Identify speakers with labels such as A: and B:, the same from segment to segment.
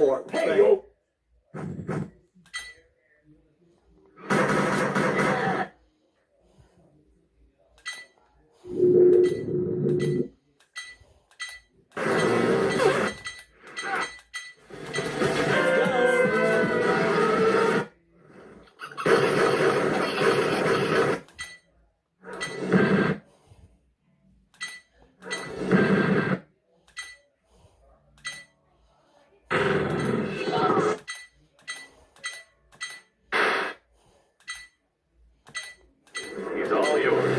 A: for? Hey, yo.
B: He's all yours.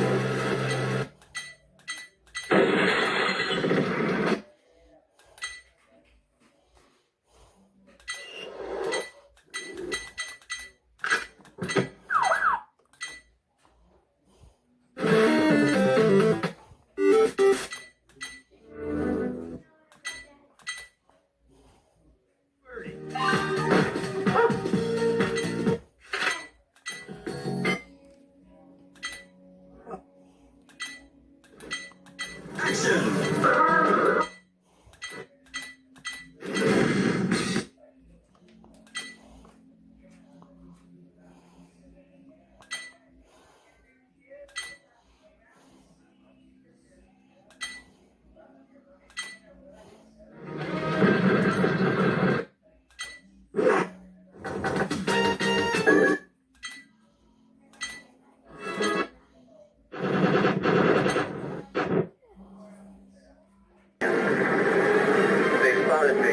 B: They spotted me.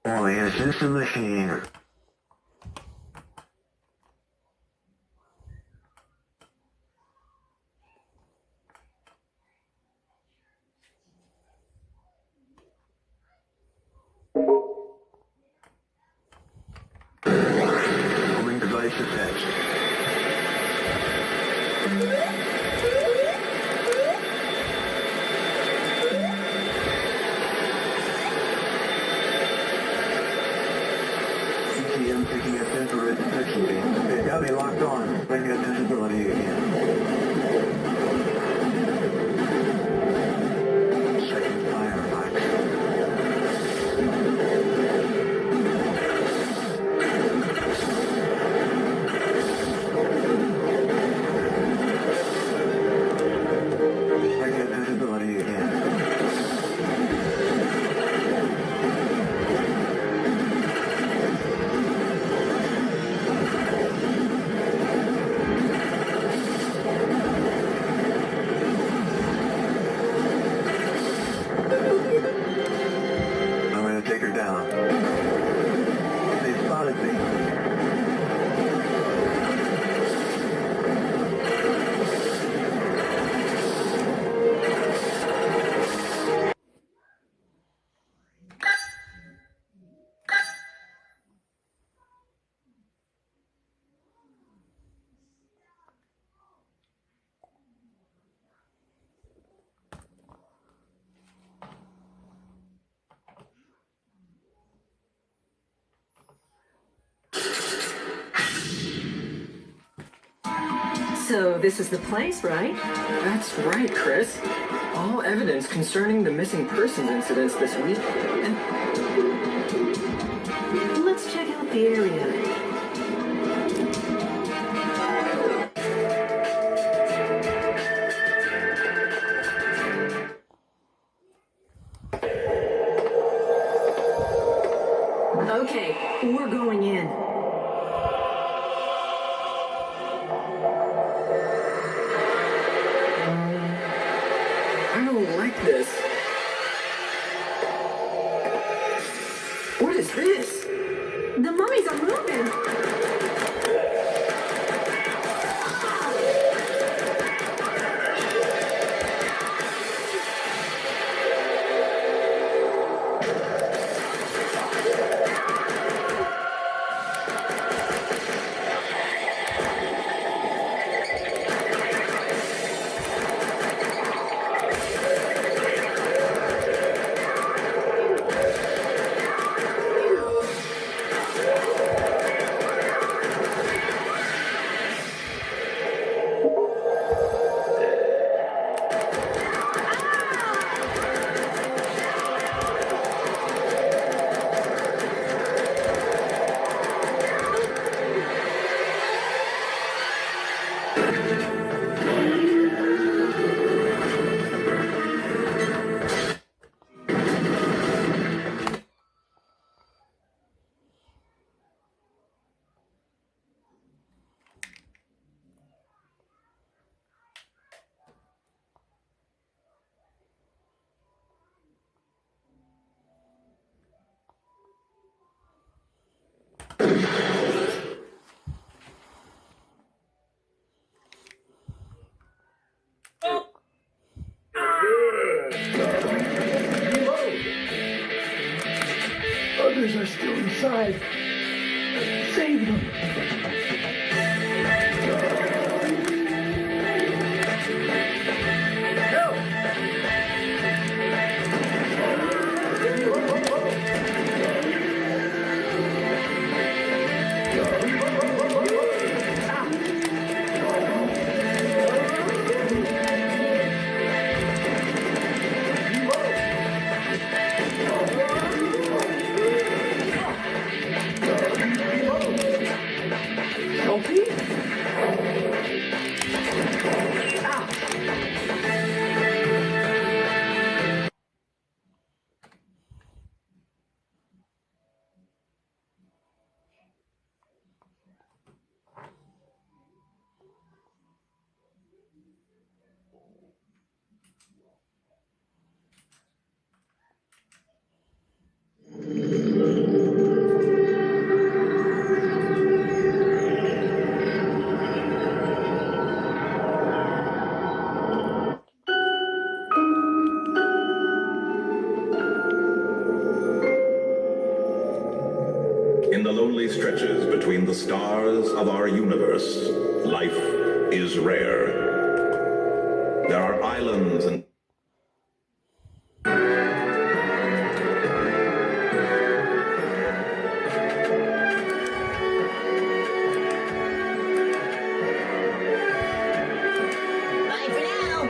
C: Boy, is this a machine. Homing device attached. ECM taking a infrared detection beam. They got me locked on. Bring get visibility again. Second firebox. I get visibility again. I'm gonna take her down. They spotted me.
D: So this is the place, right?
E: That's right, Chris. All evidence concerning the missing persons incidents this week. And
D: Let's check out the area. Okay, we're going in.
E: I don't like this. What is this?
D: The mummies are moving.
A: outside. Save them.
F: In the lonely stretches between the stars of our universe, life is rare. There are islands and
G: Bye for now.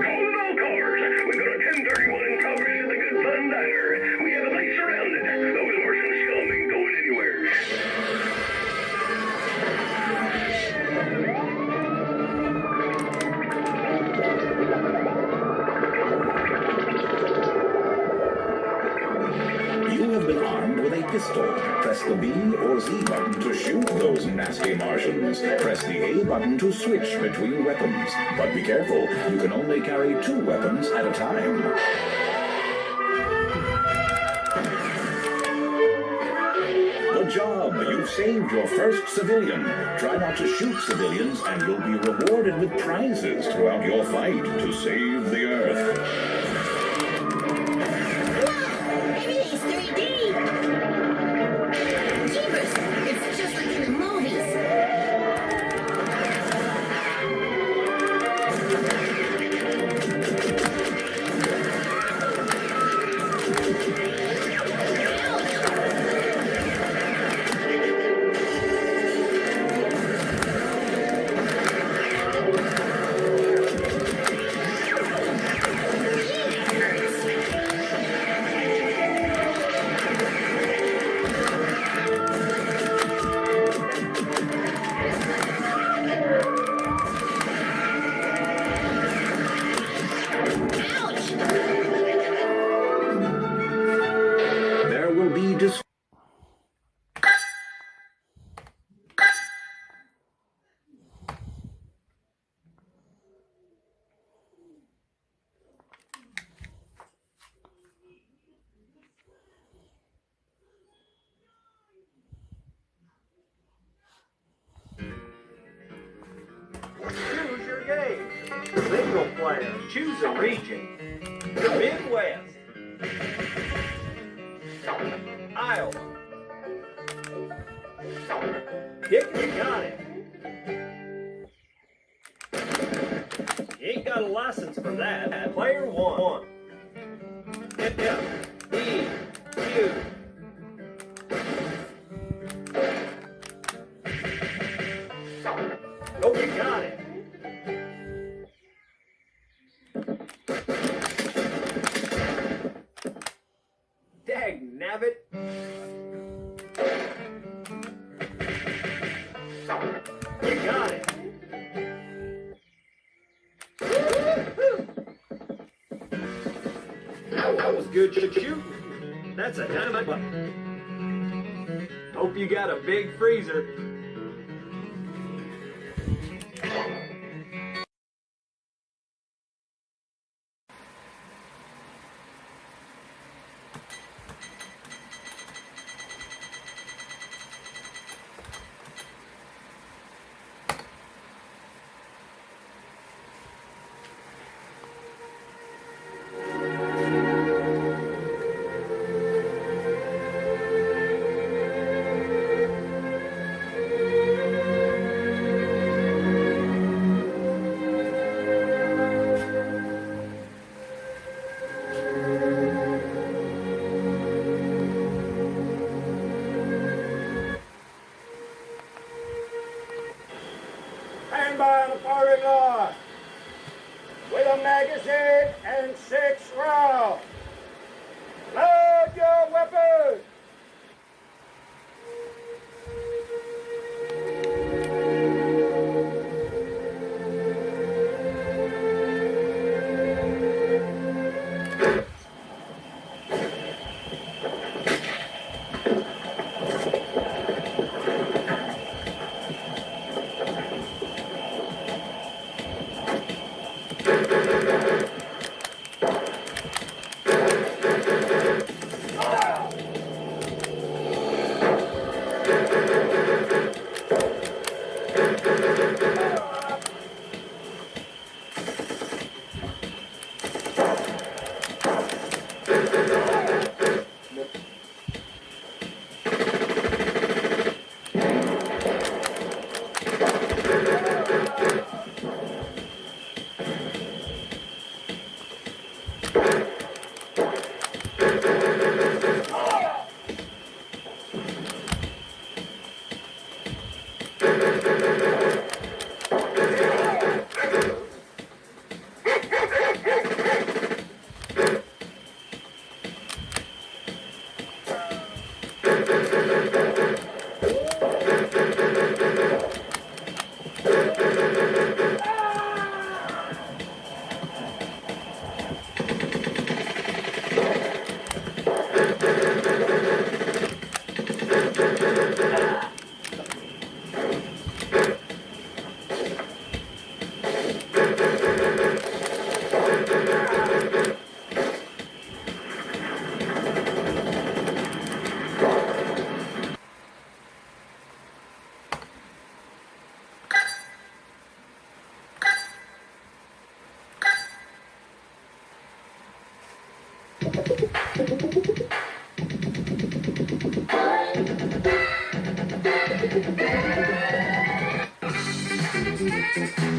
B: Calling all cars. We got a 1031 in coverage at the Good Fun Diner. We have the place surrounded. Those Martian scum ain't going anywhere.
F: you have been armed with a pistol. Press the B or Z button to shoot those nasty Martians. Press the A button to switch between weapons. But be careful, you can only carry 2 weapons at a time. Good job! You've saved your first civilian. Try not to shoot civilians and you'll be rewarded with prizes throughout your fight to save the Earth.
G: Everything's 3D. Jeepers, it's just like in the movies.
F: There will be
H: Choose your game. Single player. Choose a region. The Midwest. Iowa. Pick you got it. You ain't got a license for that. Player 1. F, E, Q. Oh, you got it. Dag nabbit. You got it. Woo-hoo. good shooting. That's a dynamite button. Hope you got a big freezer.
I: Stand by on the firing line with a magazine and 6 rounds. Load your weapons.
A: Thank you.